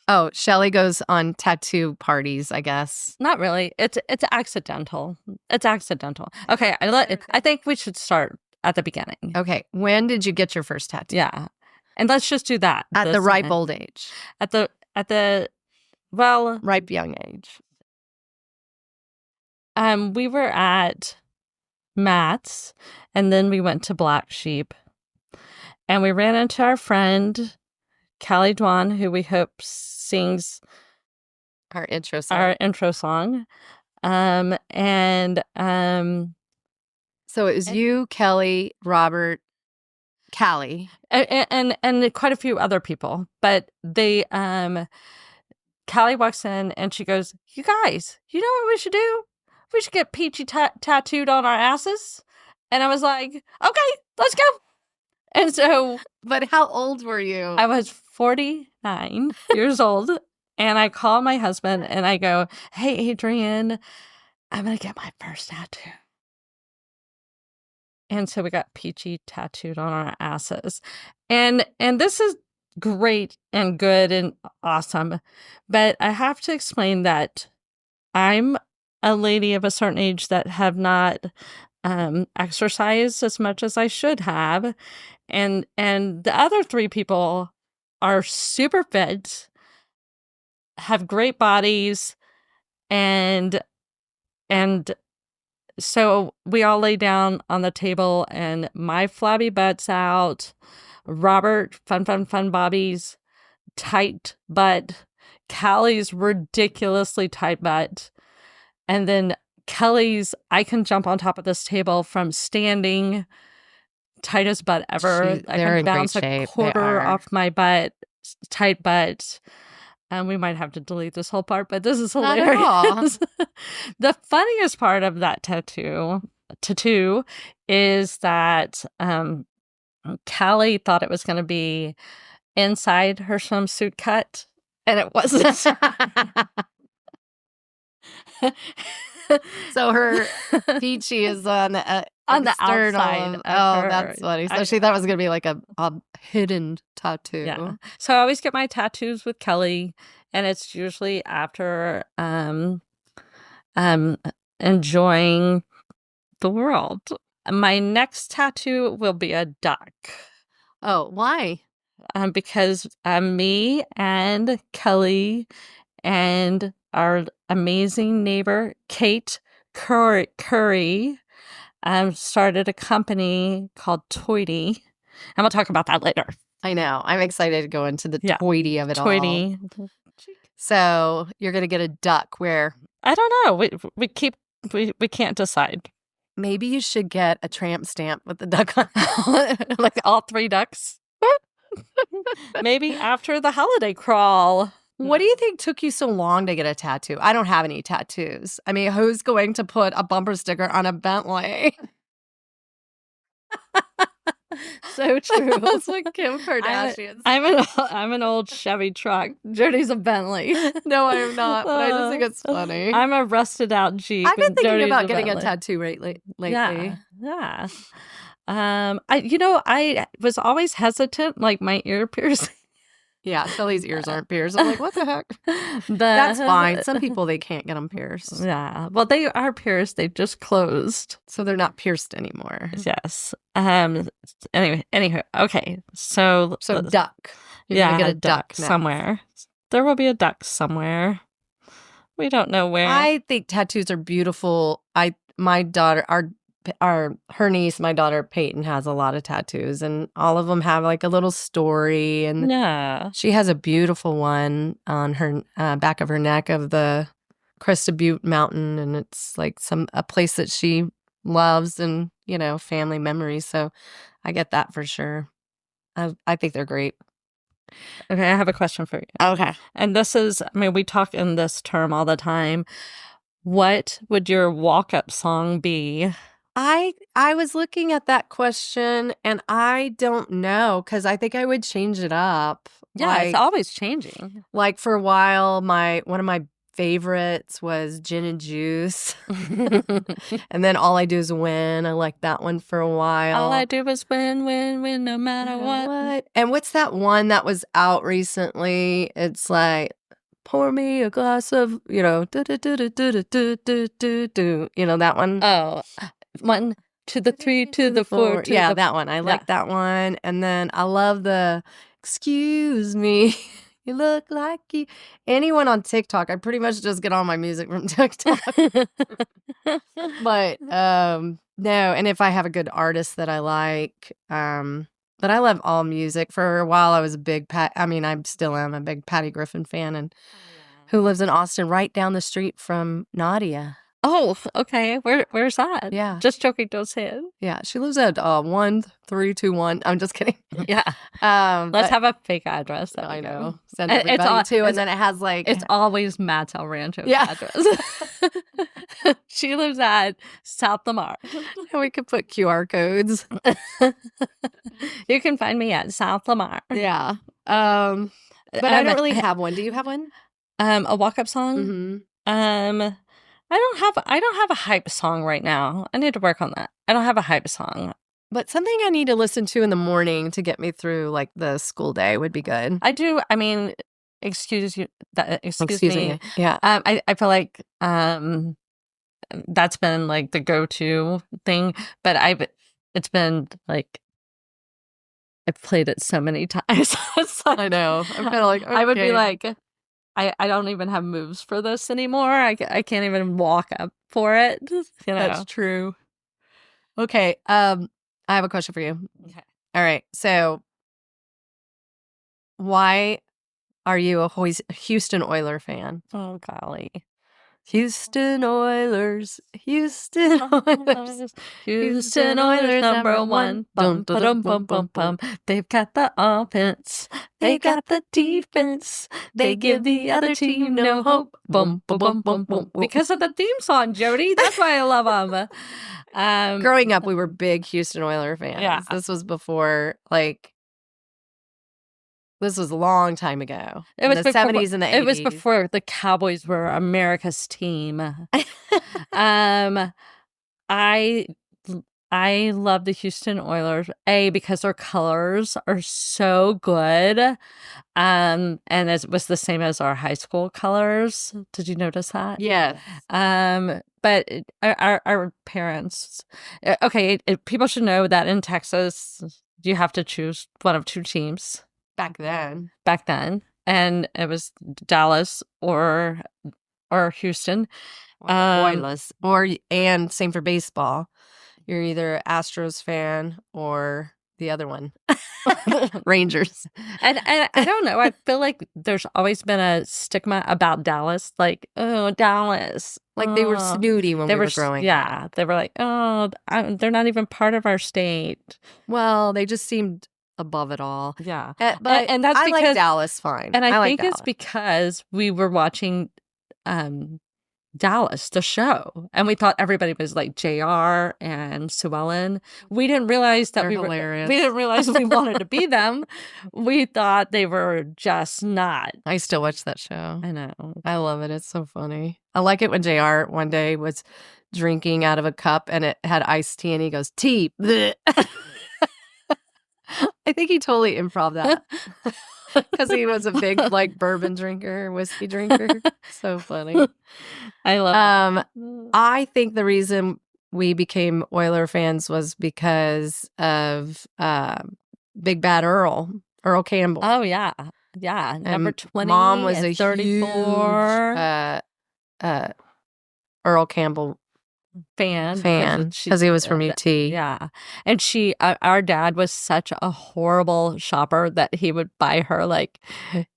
Oh, Shelly goes on tattoo parties, I guess. Not really. It's accidental. It's accidental. Okay, I think we should start at the beginning. Okay, when did you get your first tattoo? Yeah, and let's just do that at the ripe old age. At the ripe young age. We were at Matt's, and then we went to Black Sheep, and we ran into our friend Callie Dwan, who we hope sings our intro song. So it was you, Kelly, Robert, Callie, and quite a few other people. But they, Callie walks in and she goes, "You guys, you know what we should do? We should get Peachy tattooed on our asses." And I was like, "Okay, let's go." And so, but how old were you? I was 49 years old, and I call my husband and I go, "Hey, Adrian, I'm gonna get my first tattoo." And so we got Peachy tattooed on our asses. And this is great and good and awesome. But I have to explain that I'm a lady of a certain age that have not exercised as much as I should have. And the other three people are super fit, have great bodies, and so we all lay down on the table, and my flabby butt's out. Robert, fun Bobby's tight butt. Callie's ridiculously tight butt. And then Kelly's, I can jump on top of this table from standing, tightest butt ever. I can bounce a quarter off my butt, tight butt. And we might have to delete this whole part, but this is hilarious. The funniest part of that tattoo is that Callie thought it was going to be inside her swimsuit cut, and it wasn't. So her peachy is on the outside. That's funny. So she thought it was going to be like a hidden tattoo. Yeah. So I always get my tattoos with Kelly, and it's usually after enjoying the world. My next tattoo will be a duck. Oh, why? Because me and Kelly and our amazing neighbor, Kate Couri, started a company called Toity. And we'll talk about that later. I know. I'm excited to go into the toity of it Toity. all. So you're going to get a duck where? I don't know. We can't decide. Maybe you should get a tramp stamp with the duck on like all three ducks. Maybe after the holiday crawl. What do you think took you so long to get a tattoo? I don't have any tattoos. I mean, who's going to put a bumper sticker on a Bentley? So true. It's like Kim Kardashian. I'm an old Chevy truck. Jody's a Bentley. No, I am not, but I just think it's funny. I'm a rusted out Jeep. I've been and thinking Jody's about a getting a Bentley. tattoo lately. Yeah. I was always hesitant, like my ear piercing. Yeah, Shelly's ears aren't pierced. I'm like, what the heck? That's fine. Some people, they can't get them pierced. Yeah. Well, they are pierced. They just closed. So they're not pierced anymore. Yes. Anyway. Okay. So duck. You're gonna get a duck next. somewhere. There will be a duck somewhere. We don't know where. I think tattoos are beautiful. My daughter, her niece, my daughter Peyton, has a lot of tattoos, and all of them have like a little story. And yeah, she has a beautiful one on her back of her neck of the Crest of Butte Mountain, and it's like a place that she loves, and family memories. So I get that for sure. I think they're great. Okay, I have a question for you. Okay, and this is, we talk in this term all the time. What would your walk-up song be? I was looking at that question, and I don't know, because I think I would change it up. Yeah, it's always changing. Like for a while, one of my favorites was Gin and Juice. And then All I Do Is Win. I liked that one for a while. All I do is win, win, win, no matter what. And what's that one that was out recently? It's like, pour me a glass of, that one. Oh, 1 to the 3 to the 4 to yeah, the... that one. I like that one. And then I love the excuse me, you look like you. Anyone on TikTok, I pretty much just get all my music from TikTok. But no, and if I have a good artist that I like, but I love all music. For a while I was a big I still am a big Patty Griffin fan, and who lives in Austin right down the street from Nadia. Oh, okay. Where's that? Yeah. Just joking, don't say it. Yeah, she lives at 1321. I'm just kidding. Yeah. Let's have a fake address. I know. Send everybody to, and then it has like... It's always Matt's El Rancho's address. She lives at South Lamar. And we could put QR codes. You can find me at South Lamar. Yeah. But I don't really have one. Do you have one? A walk-up song? Mm-hmm. I don't have a hype song right now. I need to work on that. I don't have a hype song. But something I need to listen to in the morning to get me through like the school day would be good. I do. Excuse me. Yeah. I feel like that's been like the go-to thing, but it's been like I've played it so many times. I know. I'm kind of like, okay. I would be like, I don't even have moves for this anymore. I can't even walk up for it. That's true. Okay. I have a question for you. Okay. All right. So why are you a Houston Oiler fan? Oh, golly. Houston Oilers, Houston Oilers, Houston Oilers number one. Bum, ba-dum, bum, bum, bum. They've got the offense. They got the defense. They give the other team no hope. Bum, ba, bum, bum, bum. Because of the theme song, Jody. That's why I love them. Growing up, we were big Houston Oiler fans. Yeah. This was before, this was a long time ago. It was in the 70s and the 80s. It was before the Cowboys were America's team. I love the Houston Oilers, because their colors are so good. And it was the same as our high school colors. Did you notice that? Yeah. But our parents, people should know that in Texas, you have to choose one of two teams. Back then. And it was Dallas or Houston. Oilers. And same for baseball. You're either Astros fan or the other one. Rangers. And I don't know. I feel like there's always been a stigma about Dallas. Like, oh, Dallas. Like they were snooty when we were growing up. Yeah. They were like, oh, they're not even part of our state. Well, they just seemed above it all. Yeah. But and that's I because, like Dallas fine. And I think like it's because we were watching Dallas, the show. And we thought everybody was like JR and Sue Ellen. We didn't realize that They're we hilarious. we didn't realize we wanted to be them. We thought they were just not. I still watch that show. I know. I love it. It's so funny. I like it when JR one day was drinking out of a cup and it had iced tea and he goes, tea. Bleh. I think he totally improv that because he was a big like bourbon drinker, whiskey drinker. So funny. I love it. I think the reason we became Oiler fans was because of Big Bad Earl Campbell. Oh, yeah. Yeah. Number 20. Mom was and a 34 huge Earl Campbell fan because he was from UT. Yeah. And our dad was such a horrible shopper that he would buy her like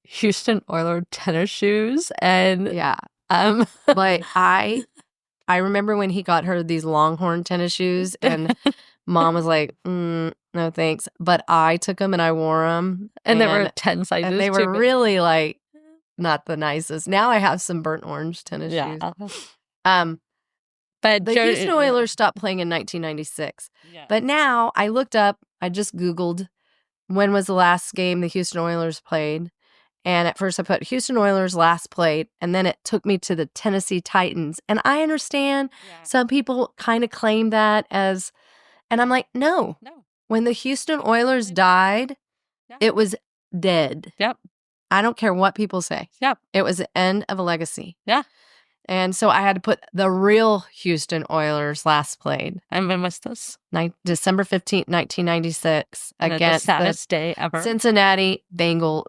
Houston Oilers tennis shoes. And yeah. But I remember when he got her these Longhorn tennis shoes and Mom was like, no thanks. But I took them and I wore them. And they were 10 sizes. And they were really like not the nicest. Now I have some burnt orange tennis shoes. But the Houston Oilers stopped playing in 1996. Yeah. But now I looked up, I just Googled when was the last game the Houston Oilers played. And at first I put Houston Oilers last played, and then it took me to the Tennessee Titans. And I understand some people kind of claim that as, and I'm like, no. When the Houston Oilers died, it was dead. Yep. I don't care what people say. Yep. It was the end of a legacy. Yeah. And so I had to put the real Houston Oilers last played. And when was this? December 15th, 1996 against the saddest day ever. Cincinnati Bengals.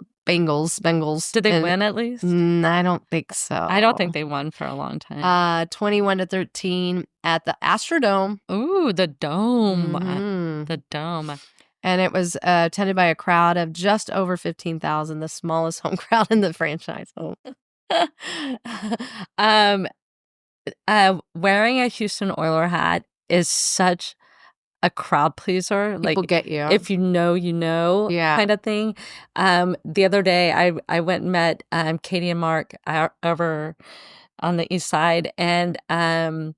Did they win at least? I don't think so. I don't think they won for a long time. 21-13 at the Astrodome. Ooh, the dome. Mm-hmm. The dome. And it was attended by a crowd of just over 15,000, the smallest home crowd in the franchise. Wearing a Houston Oiler hat is such a crowd pleaser. People get you. If you know, you know, kind of thing. The other day, I went and met Katie and Mark over on the east side, and the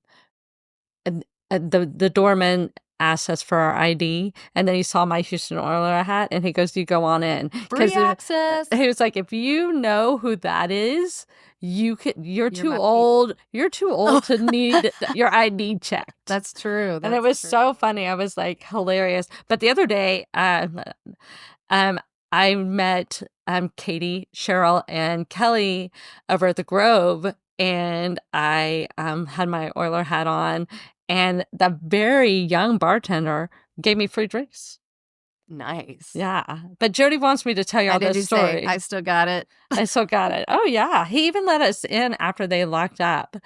doorman asked us for our ID, and then he saw my Houston Oiler hat, and he goes, "You go on in." Free access. He was like, "If you know who that is, you're too old. You're too old to need your ID checked." That's true. And it was so funny. I was like, hilarious. But the other day, I met Katie, Cheryl, and Kelly over at the Grove, and I had my Oiler hat on. And the very young bartender gave me free drinks. Nice. Yeah. But Jody wants me to tell you all this story. I still got it. I still got it. Oh, yeah. He even let us in after they locked up.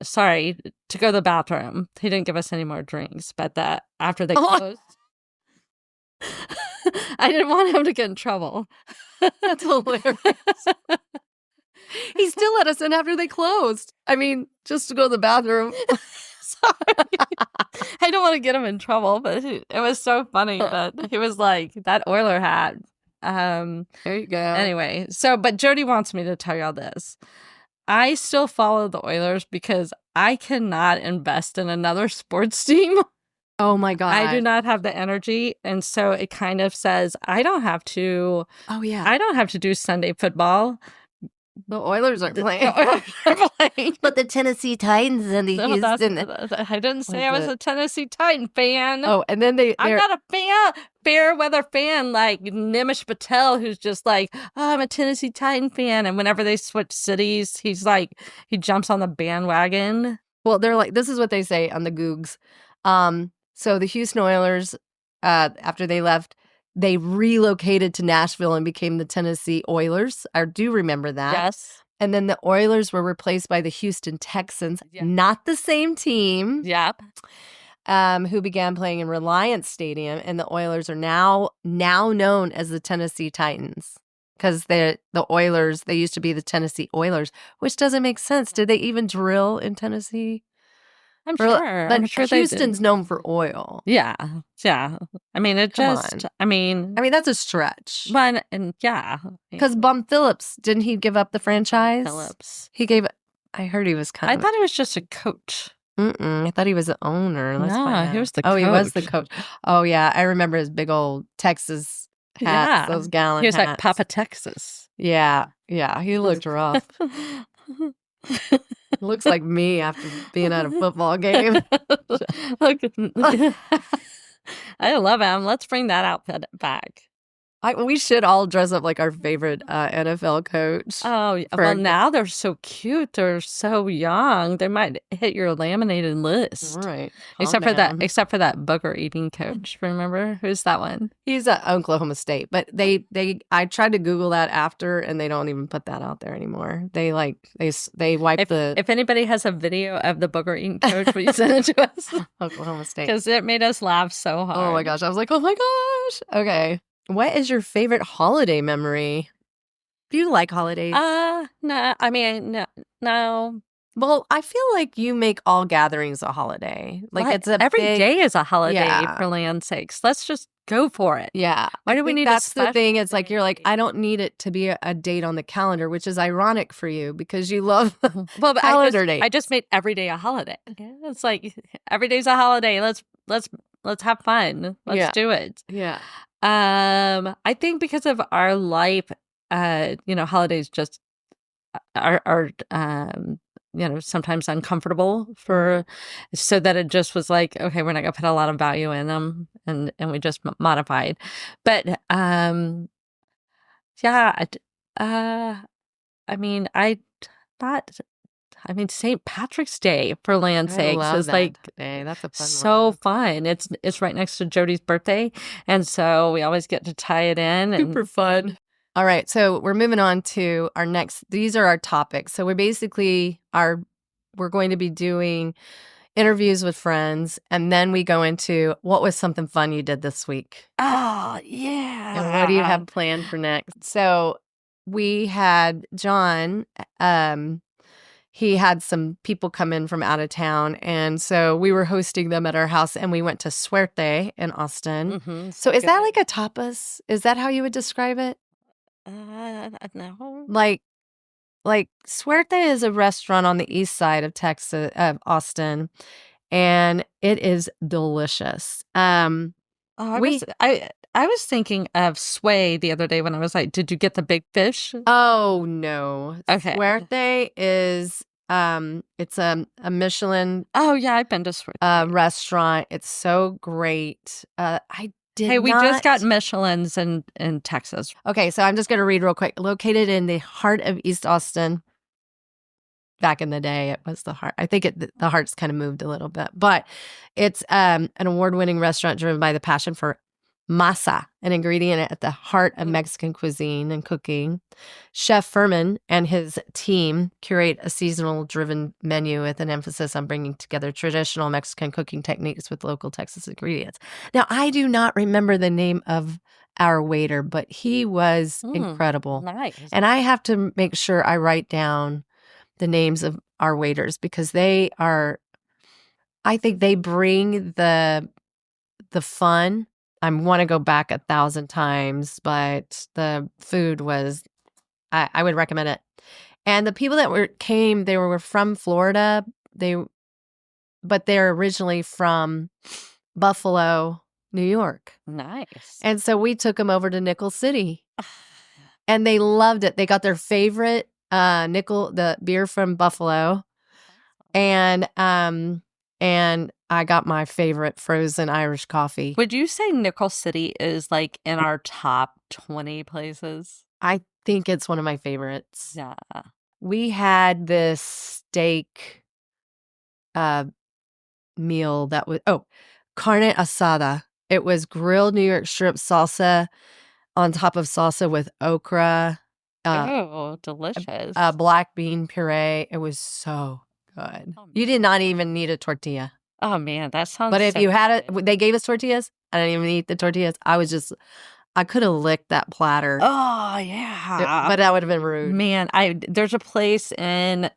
Sorry, to go to the bathroom. He didn't give us any more drinks, but after they closed. I didn't want him to get in trouble. That's hilarious. He still let us in after they closed. I mean, just to go to the bathroom. Sorry. I don't want to get him in trouble, but it was so funny that he was like, that Oiler hat. There you go. Anyway, but Jody wants me to tell you all this. I still follow the Oilers because I cannot invest in another sports team. Oh my God. I do not have the energy. And so it kind of says, I don't have to. Oh, yeah. I don't have to do Sunday football. The Oilers aren't playing. But the Tennessee Titans and the Houston. I didn't say I was a Tennessee Titan fan. Oh, and then I'm not a fair weather fan like Nimish Patel, who's just like, oh, I'm a Tennessee Titan fan. And whenever they switch cities, he's like, he jumps on the bandwagon. Well, they're like, this is what they say on the Googs. So the Houston Oilers, after they left, they relocated to Nashville and became the Tennessee Oilers. I do remember that. Yes. And then the Oilers were replaced by the Houston Texans, not the same team. Yep. Who began playing in Reliance Stadium. And the Oilers are now known as the Tennessee Titans because the Oilers, they used to be the Tennessee Oilers, which doesn't make sense. Did they even drill in Tennessee? I'm sure. But I'm sure Houston's known for oil. Yeah. Yeah. I mean, I mean, that's a stretch. But, and yeah. Because Bum Phillips, didn't he give up the franchise? Phillips. He gave I heard he was I kind of. thought he was just a coach. I thought he was the owner. Let's No, find he out. was the Oh, he was the coach. coach. Oh, yeah. I remember his big old Texas hats, Yeah. those gallon He was like hats. Papa Texas. Yeah. Yeah. He looked rough. Looks like me after being at a football game. I love him. Let's bring that outfit back. We should all dress up like our favorite NFL coach. Oh, well, now they're so cute. They're so young. They might hit your laminated list. Right. Except for that booger eating coach. Remember? Who's that one? He's at Oklahoma State, but I tried to Google that after, and they don't even put that out there anymore. They wipe If anybody has a video of the booger eating coach, will you send it to us? Oklahoma State. Because it made us laugh so hard. Oh my gosh. I was like, oh my gosh. Okay. What is your favorite holiday memory? Do you like holidays? No. I mean, no. Well, I feel like you make all gatherings a holiday. Like it's every day is a holiday, Yeah. for land's sakes. Let's just go for it. Yeah. Why do we need that's a special the thing. It's like day? you're like, I don't need it to be a date on the calendar, which is ironic for you because you love Well, but calendar dates. I just made every day a holiday. It's like every day's a holiday. Let's have fun. Let's do it. Yeah. I think because of our life, holidays just are sometimes uncomfortable so that it just was like, okay, we're not gonna put a lot of value in them, and we just modified. But St. Patrick's Day, for land's sakes, is like day. That's a fun so one. fun. It's right next to Jody's birthday, and so we always get to tie it in. Super fun. All right, so we're moving on to our next. These are our topics. So we're going to be doing interviews with friends, and then we go into what was something fun you did this week. Oh, yeah. And what do you have planned for next? So we had John. He had some people come in from out of town, and so we were hosting them at our house, and we went to Suerte in Austin. Mm-hmm. So is that like a tapas? Is that how you would describe it? No. Like Suerte is a restaurant on the east side of Texas, of Austin, and it is delicious. I was thinking of Sway the other day when I was like, did you get the big fish? Oh no. Okay. Suerte is it's a Michelin Oh yeah, I've been to Suerte. restaurant. It's so great. We just got Michelin's in Texas. Okay, so I'm just going to read real quick. Located in the heart of East Austin. Back in the day, it was the heart. I think the heart's kind of moved a little bit. But it's an award-winning restaurant driven by the passion for masa, an ingredient at the heart of Mexican cuisine and cooking. Chef Furman and his team curate a seasonal-driven menu with an emphasis on bringing together traditional Mexican cooking techniques with local Texas ingredients. Now, I do not remember the name of our waiter, but he was incredible. Nice. And I have to make sure I write down the names of our waiters because I think they bring the fun. I want to go back 1,000 times, but the food was, I would recommend it. And the people that came, they were from Florida, but they're originally from Buffalo, New York. Nice. And so we took them over to Nickel City, and they loved it. They got their favorite the beer from Buffalo, and I got my favorite frozen Irish coffee. Would you say Nickel City is like in our top 20 places? I think it's one of my favorites. Yeah. We had this steak meal that was, carne asada. It was grilled New York strip salsa on top of salsa with okra. Delicious. Black bean puree. It was so good. You did not even need a tortilla. Oh, man, that sounds But if so you had good. it, they gave us tortillas. I didn't even eat the tortillas. I could have licked that platter. Oh, yeah. But that would have been rude. Man, there's a place in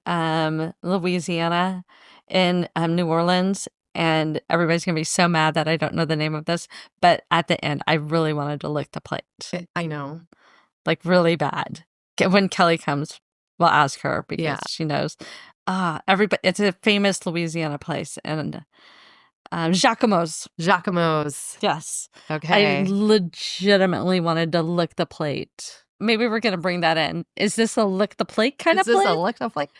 Louisiana, in New Orleans, and everybody's going to be so mad that I don't know the name of this. But at the end, I really wanted to lick the plate. I know. Like, really bad. When Kelly comes, we'll ask her because Yeah. she knows. Everybody, it's a famous Louisiana place, and Jacquemo's. Yes. Okay. I legitimately wanted to lick the plate. Maybe we're gonna bring that in. Is this a lick the plate kind of Is this plate? a lick the plate?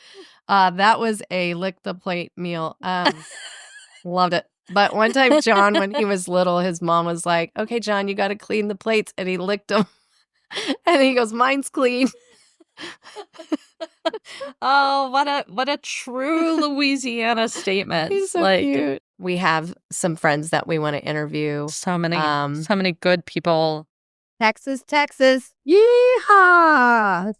That was a lick the plate meal. Loved it. But one time, John, when he was little, his mom was like, "Okay, John, you got to clean the plates," and he licked them, and he goes, "Mine's clean." Oh, what a true Louisiana statement! He's so cute. We have some friends that we want to interview. So many good people. Texas. Yeehaw!